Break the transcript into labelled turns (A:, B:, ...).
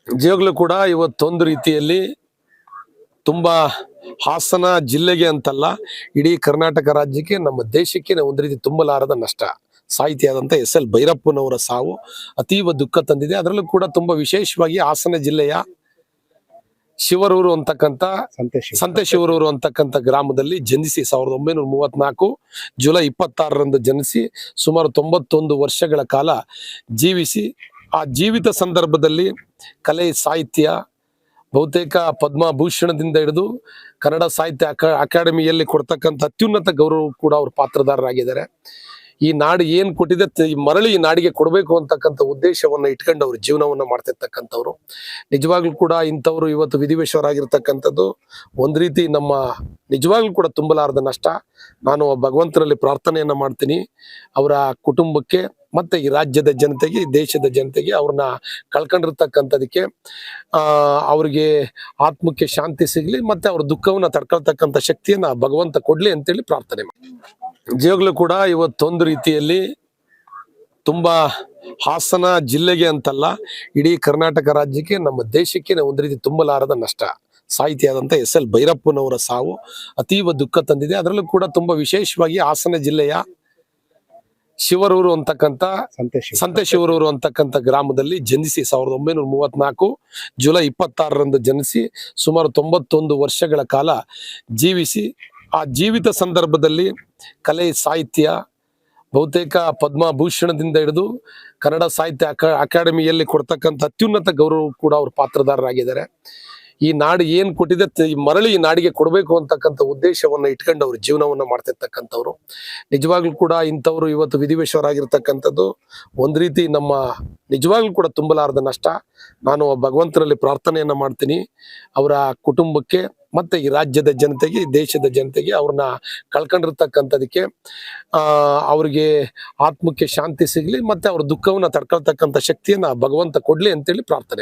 A: ನಿಜವಾಗ್ಲೂ ಕೂಡ ಇವತ್ತೊಂದು ರೀತಿಯಲ್ಲಿ ತುಂಬಾ ಹಾಸನ ಜಿಲ್ಲೆಗೆ ಅಂತಲ್ಲ, ಇಡೀ ಕರ್ನಾಟಕ ರಾಜ್ಯಕ್ಕೆ, ನಮ್ಮ ದೇಶಕ್ಕೆ ಒಂದು ರೀತಿ ತುಂಬಲಾರದ ನಷ್ಟ. ಸಾಹಿತಿಯಾದಂಥ ಎಸ್.ಎಲ್. ಭೈರಪ್ಪನವರ ಸಾವು ಅತೀವ ದುಃಖ ತಂದಿದೆ. ಅದರಲ್ಲೂ ಕೂಡ ತುಂಬಾ ವಿಶೇಷವಾಗಿ ಹಾಸನ ಜಿಲ್ಲೆಯ ಶಿವರೂರು ಅಂತಕ್ಕಂಥ ಸಂತೆಶಿವರೂರು ಅಂತಕ್ಕಂಥ ಗ್ರಾಮದಲ್ಲಿ ಜನಿಸಿ 1934 ಜುಲೈ 26ರಂದು ಜನಿಸಿ ಸುಮಾರು 91 ವರ್ಷಗಳ ಕಾಲ ಜೀವಿಸಿ, ಆ ಜೀವಿತ ಸಂದರ್ಭದಲ್ಲಿ ಕಲೆ, ಸಾಹಿತ್ಯ, ಬಹುತೇಕ ಪದ್ಮಭೂಷಣದಿಂದ ಹಿಡಿದು ಕನ್ನಡ ಸಾಹಿತ್ಯ ಅಕಾಡೆಮಿಯಲ್ಲಿ ಕೊಡ್ತಕ್ಕಂಥ ಅತ್ಯುನ್ನತ ಗೌರವ ಕೂಡ ಅವರು ಪಾತ್ರಧಾರರಾಗಿದ್ದಾರೆ. ಈ ನಾಡು ಏನ್ ಕೊಟ್ಟಿದೆ ಮರಳಿ ಈ ನಾಡಿಗೆ ಕೊಡಬೇಕು ಅಂತಕ್ಕಂಥ ಉದ್ದೇಶವನ್ನ ಇಟ್ಕೊಂಡು ಅವ್ರ ಜೀವನವನ್ನ ಮಾಡ್ತಿರ್ತಕ್ಕಂಥವ್ರು. ನಿಜವಾಗ್ಲೂ ಕೂಡ ಇಂಥವ್ರು ಇವತ್ತು ವಿಧಿವೇಶರಾಗಿರ್ತಕ್ಕಂಥದ್ದು ಒಂದ್ ರೀತಿ ನಮ್ಮ ನಿಜವಾಗ್ಲೂ ಕೂಡ ತುಂಬಲಾರದ ನಷ್ಟ. ನಾನು ಭಗವಂತನಲ್ಲಿ ಪ್ರಾರ್ಥನೆಯನ್ನ ಮಾಡ್ತೀನಿ ಅವರ ಕುಟುಂಬಕ್ಕೆ, ಮತ್ತೆ ಈ ರಾಜ್ಯದ ಜನತೆಗೆ, ಈ ದೇಶದ ಜನತೆಗೆ, ಅವ್ರನ್ನ ಕಳ್ಕೊಂಡಿರ್ತಕ್ಕಂಥದಕ್ಕೆ ಅವ್ರಿಗೆ ಆತ್ಮಕ್ಕೆ ಶಾಂತಿ ಸಿಗ್ಲಿ, ಮತ್ತೆ ಅವ್ರ ದುಃಖವನ್ನ ತಡ್ಕೊಳ್ತಕ್ಕಂಥ ಶಕ್ತಿಯನ್ನ ಭಗವಂತ ಕೊಡ್ಲಿ ಅಂತೇಳಿ ಪ್ರಾರ್ಥನೆ ಮಾಡಿ. ನಿಜವಾಗ್ಲೂ ಕೂಡ ಇವತ್ತೊಂದು ರೀತಿಯಲ್ಲಿ ತುಂಬಾ ಹಾಸನ ಜಿಲ್ಲೆಗೆ ಅಂತಲ್ಲ, ಇಡೀ ಕರ್ನಾಟಕ ರಾಜ್ಯಕ್ಕೆ, ನಮ್ಮ ದೇಶಕ್ಕೆ ಒಂದು ರೀತಿ ತುಂಬಲಾರದ ನಷ್ಟ. ಸಾಹಿತಿಯಾದಂಥ ಎಸ್.ಎಲ್. ಭೈರಪ್ಪನವರ ಸಾವು ಅತೀವ ದುಃಖ ತಂದಿದೆ. ಅದರಲ್ಲೂ ಕೂಡ ತುಂಬಾ ವಿಶೇಷವಾಗಿ ಹಾಸನ ಜಿಲ್ಲೆಯ ಶಿವರೂರು ಅಂತಕ್ಕಂಥ ಸಂತೆಶಿವರೂರು ಅಂತಕ್ಕಂಥ ಗ್ರಾಮದಲ್ಲಿ ಜನಿಸಿ 1934 ಜುಲೈ 26ರಂದು ಜನಿಸಿ ಸುಮಾರು 91 ವರ್ಷಗಳ ಕಾಲ ಜೀವಿಸಿ, ಆ ಜೀವಿತ ಸಂದರ್ಭದಲ್ಲಿ ಕಲೆ, ಸಾಹಿತ್ಯ, ಬಹುತೇಕ ಪದ್ಮಭೂಷಣದಿಂದ ಹಿಡಿದು ಕನ್ನಡ ಸಾಹಿತ್ಯ ಅಕಾಡೆಮಿಯಲ್ಲಿ ಕೊಡ್ತಕ್ಕಂಥ ಅತ್ಯುನ್ನತ ಗೌರವ ಕೂಡ ಅವರು ಪಾತ್ರಧಾರರಾಗಿದ್ದಾರೆ. ಈ ನಾಡು ಏನ್ ಕೊಟ್ಟಿದೆ ಮರಳಿ ಈ ನಾಡಿಗೆ ಕೊಡಬೇಕು ಅಂತಕ್ಕಂಥ ಉದ್ದೇಶವನ್ನ ಇಟ್ಕೊಂಡು ಅವ್ರ ಜೀವನವನ್ನ ಮಾಡ್ತಿರ್ತಕ್ಕಂಥವ್ರು. ನಿಜವಾಗ್ಲೂ ಕೂಡ ಇಂಥವ್ರು ಇವತ್ತು ವಿಧಿವೇಶರಾಗಿರ್ತಕ್ಕಂಥದ್ದು ಒಂದ್ ರೀತಿ ನಮ್ಮ ನಿಜವಾಗ್ಲೂ ಕೂಡ ತುಂಬಲಾರದ ನಷ್ಟ. ನಾನು ಭಗವಂತನಲ್ಲಿ ಪ್ರಾರ್ಥನೆಯನ್ನ ಮಾಡ್ತೀನಿ ಅವರ ಕುಟುಂಬಕ್ಕೆ, ಮತ್ತೆ ಈ ರಾಜ್ಯದ ಜನತೆಗೆ, ಈ ದೇಶದ ಜನತೆಗೆ, ಅವ್ರನ್ನ ಕಳ್ಕೊಂಡಿರ್ತಕ್ಕಂಥದಕ್ಕೆ ಅವ್ರಿಗೆ ಆತ್ಮಕ್ಕೆ ಶಾಂತಿ ಸಿಗ್ಲಿ, ಮತ್ತೆ ಅವ್ರ ದುಃಖವನ್ನ ತಡ್ಕೊಳ್ತಕ್ಕಂಥ ಶಕ್ತಿಯನ್ನ ಭಗವಂತ ಕೊಡ್ಲಿ ಅಂತೇಳಿ ಪ್ರಾರ್ಥನೆ.